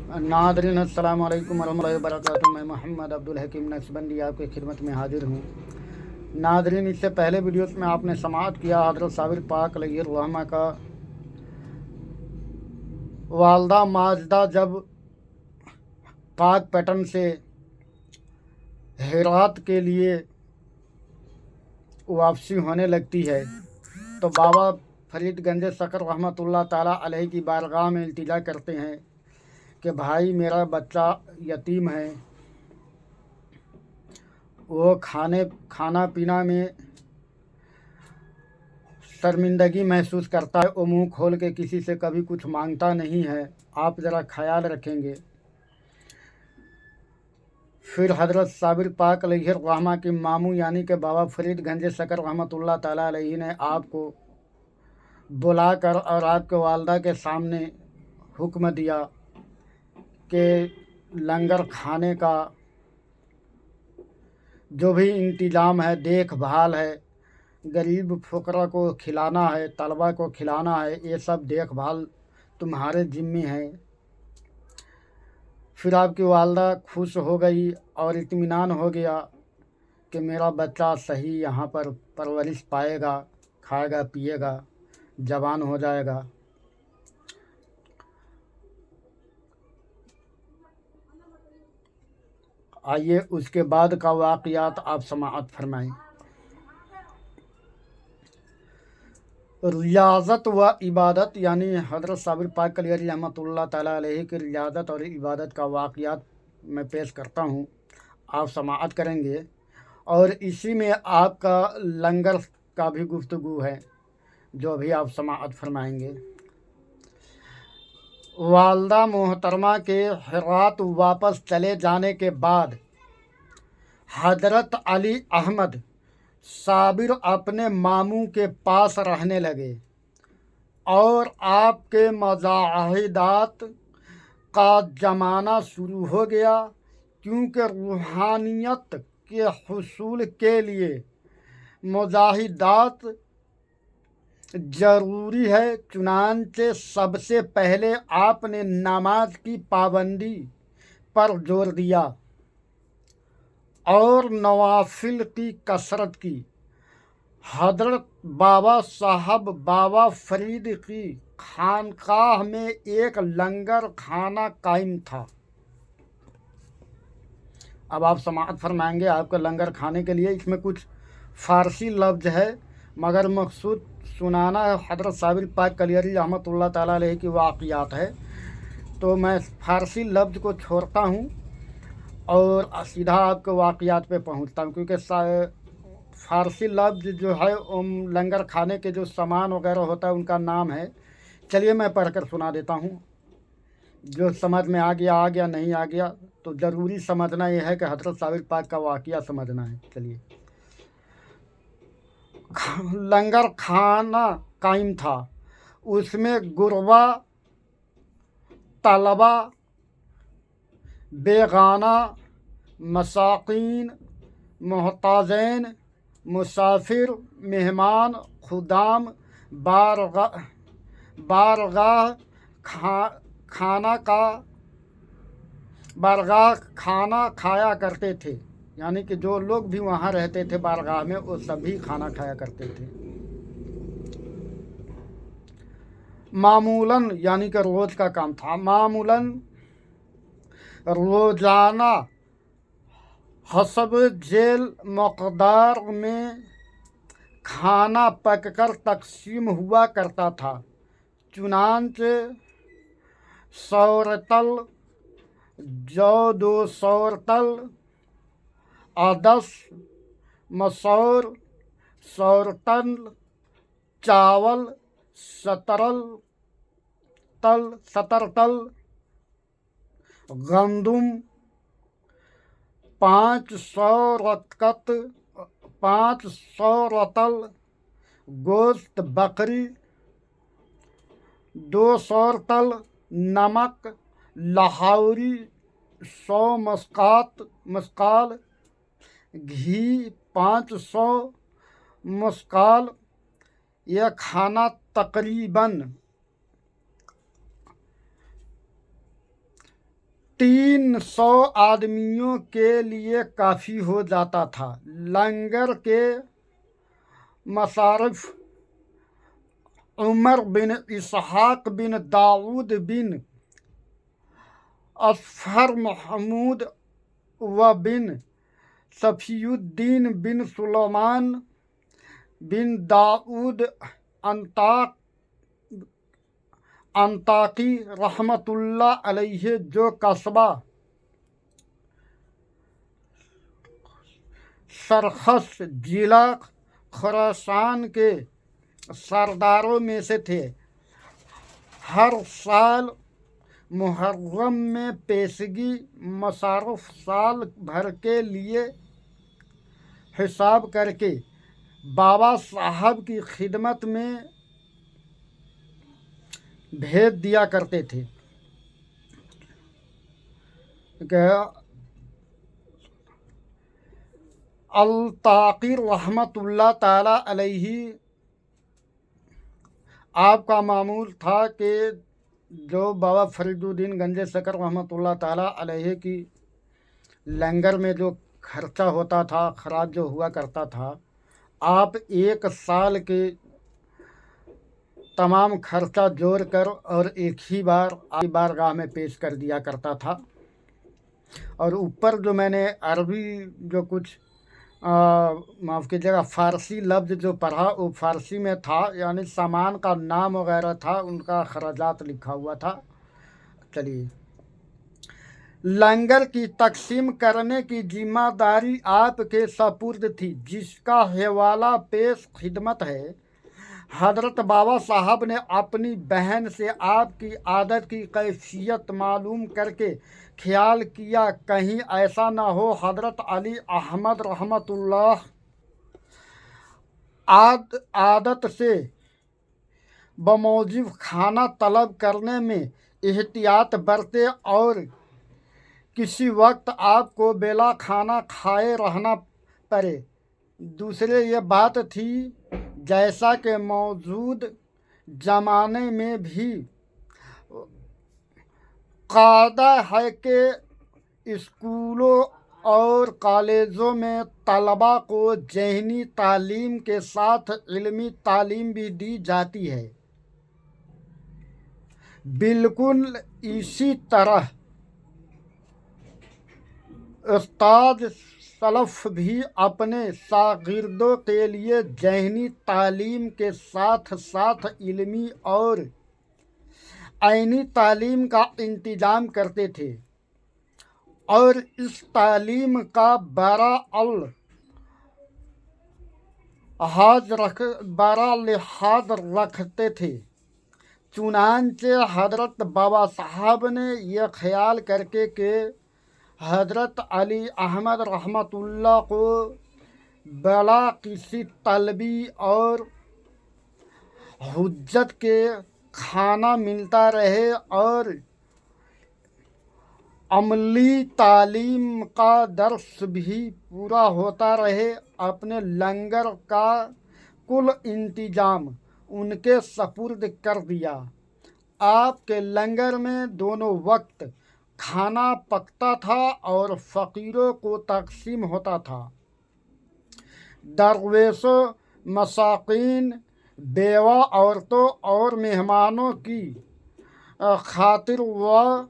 Nadreen अस्सलाम वालेकुम वरहमतुल्लाहि वबरकातुहू। मैं मोहम्मद अब्दुल हकीम नक्शबंदी आपकी खिदमत में हाजिर हूँ। नादरीन, इससे पहले वीडियोस में आपने समाअत किया हज़रत साबिर पाक अलैहिर्रहमा का वालदा माजदा जब पाक पैटर्न से हेरात के लिए वापसी होने लगती है तो बाबा फरीद गंज सकर रहमतुल्लाह ताला अलैहि की बारगाह में इल्तिजा करते हैं कि भाई मेरा बच्चा यतीम है, वो खाना पीना में शर्मिंदगी महसूस करता है, वो मुंह खोल के किसी से कभी कुछ मांगता नहीं है, आप ज़रा ख्याल रखेंगे। फिर हज़रत साबिर पाक अलैहिर्रहमा के मामू यानी कि बाबा फरीद गंज सकर रहमतुल्लाह ताला अलैहि ने आपको बुलाकर और आपके वालदा के सामने हुक्म दिया कि लंगर खाने का जो भी इंतज़ाम है, देखभाल है, गरीब फुकरा को खिलाना है, तलबा को खिलाना है, ये सब देखभाल तुम्हारे ज़िम्मे है। फिर आपकी वालदा खुश हो गई और इत्मीनान हो गया कि मेरा बच्चा सही यहाँ पर परवरिश पाएगा, खाएगा पिएगा, जवान हो जाएगा। आइए उसके बाद का वाक़ियात आप समाअत फरमाएँ। रियाज़त व इबादत यानी हज़रत साबिर पाक रहमतुल्लाह ताला अलैहि की रियाज़त और इबादत का वाक़ियात मैं पेश करता हूँ, आप समाअत करेंगे। और इसी में आपका लंगर का भी गुफ्तगू है जो भी आप समाअत फरमाएंगे। वालदा मोहतरमा के हेरात वापस चले जाने के बाद हज़रत अली अहमद साबिर अपने मामू के पास रहने लगे और आपके मज़ाहिदात का ज़माना शुरू हो गया, क्योंकि रूहानियत के हुसूल के लिए मुजाहिदात ज़रूरी है। चुनांचे सबसे पहले आपने नमाज की पाबंदी पर जोर दिया और नवाफिल की कसरत की। हज़रत बाबा साहब बाबा फरीद की खानकाह में एक लंगर खाना कायम था। अब आप समाअत फरमाएंगे आपका लंगर खाने के लिए। इसमें कुछ फ़ारसी लफ्ज़ है मगर मकसूद सुनाना है हज़रत साबिर पाक कलियरी रहमतुल्लाह ताला अलैहि की वाक़ियात है, तो मैं फ़ारसी लफ्ज़ को छोड़ता हूँ और सीधा आपके वाक़ियात पे पहुँचता हूँ, क्योंकि फ़ारसी लफ्ज़ जो है लंगर खाने के जो सामान वगैरह होता है उनका नाम है। चलिए मैं पढ़कर सुना देता हूँ, जो समझ में आ गया, नहीं आ गया तो ज़रूरी समझना यह है कि हज़रत साबिर पाक का वाक़िया समझना है। चलिए, लंगर खाना कायम था, उसमें गुरबा, तलबा, बेगाना, मसाकीन, मोहताजैन, मुसाफिर, मेहमान, खुदाम बारगाह खाना खाया करते थे, यानी कि जो लोग भी वहाँ रहते थे बारगाह में वो सभी खाना खाया करते थे। मामूलन यानी कि रोज़ का काम था। मामूलन रोज़ाना हसब जेल मकदार में खाना पककर तकसीम हुआ करता था। चुनांचे सौरतल, जौ 2 सौरतल, आदस, मसौर, सौरतल, चावल, सतरतल, गंदुम, 500 रतल, गोश्त बकरी, 2 सौरतल, नमक लाहौरी, 100 मस्काल, घी 500 मस्काल। यह खाना तकरीबन 300 आदमियों के लिए काफ़ी हो जाता था। लंगर के मसारिफ उमर बिन इसहाक बिन दाऊद बिन असफर महमूद व बिन सफीउद्दीन बिन सुलेमान बिन दाऊद अंताकी रहमतुल्लाह अलैहि, जो कस्बा सरखस जिला खुरासान के सरदारों में से थे, हर साल मुहर्रम में पेशगी मसारफ साल भर के लिए हिसाब करके बाबा साहब की खिदमत में भेज दिया करते थे। अल्ताकी रहमतुल्लाह ताला अलैहि, आपका मामूल था कि जो बाबा फरीदुद्दीन गंज शकर रहमतुल्लाह ताला अलैहि की लंगर में जो खर्चा होता था, खराज जो हुआ करता था, आप एक साल के तमाम खर्चा जोड़ कर और एक ही बारगाह में पेश कर दिया करता था। और ऊपर जो मैंने अरबी जो कुछ माफ़ कीजिएगा फ़ारसी लफ्ज़ जो पढ़ा वो फ़ारसी में था, यानी सामान का नाम वगैरह था, उनका खराजात लिखा हुआ था। चलिए, लंगर की तकसीम करने की जिम्मेदारी आपके सपुर्द थी, जिसका हवाला पेश खिदमत है। हज़रत बाबा साहब ने अपनी बहन से आपकी आदत की कैफियत मालूम करके ख्याल किया कहीं ऐसा ना हो हज़रत अली अहमद रहमतुल्लाह आदत से बमौजिब खाना तलब करने में एहतियात बरते और किसी वक्त आपको बेला खाना खाए रहना पड़े। दूसरे ये बात थी, जैसा कि मौजूद ज़माने में भी कायदा है कि स्कूलों और कॉलेजों में तलबा को ज़हनी तालीम के साथ इल्मी तालीम भी दी जाती है। बिल्कुल इसी तरह उस्ताद सलफ़ भी अपने शागिर्दों के लिए ज़हनी तालीम के साथ साथ इल्मी और ऐनी तालीम का इंतज़ाम करते थे और इस तालीम का बड़ा लिहाज रखते थे। चुनांचे हज़रत बाबा साहब ने यह ख्याल करके कि हज़रत अली अहमद रहमतुल्लाह को बला किसी तलबी और हुज्जत के खाना मिलता रहे और अमली तालीम का दर्स भी पूरा होता रहे, अपने लंगर का कुल इंतज़ाम उनके सपुर्द कर दिया। आपके लंगर में दोनों वक्त खाना पकता था और फ़कीरों को तकसीम होता था। दरवेशों, मसाकीन, बेवा औरतों और मेहमानों की खातिर व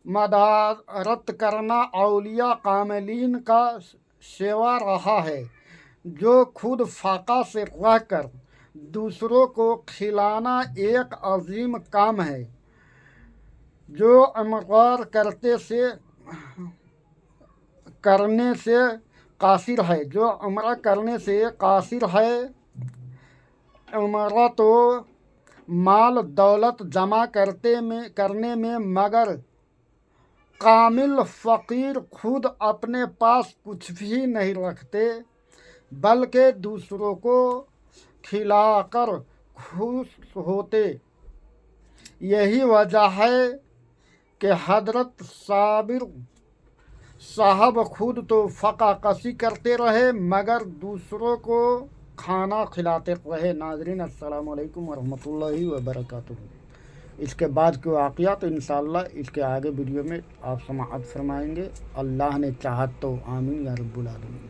मदारत करना औलिया कामिलीन का सेवा रहा है, जो खुद फाका से रहकर दूसरों को खिलाना एक अजीम काम है। जो अमरार करने से कासिर है, जो उम्रा करने से कासिर है। उम्रा तो माल दौलत जमा करने में मगर कामिल फ़कीर खुद अपने पास कुछ भी नहीं रखते, बल्कि दूसरों को खिलाकर खुश होते। यही वजह है कि हज़रत साबिर साहब खुद तो फ़का कसी करते रहे मगर दूसरों को खाना खिलाते रहे। नाज़रीन, अस्सलामु अलैकुम वरहमतुल्लाहि वबरकातुहू। اس کے بعد کے واقعات انشاءاللہ اس کے آگے ویڈیو میں آپ سماعت فرمائیں گے. اللہ نے چاہت تو آمین یا رب العالمین.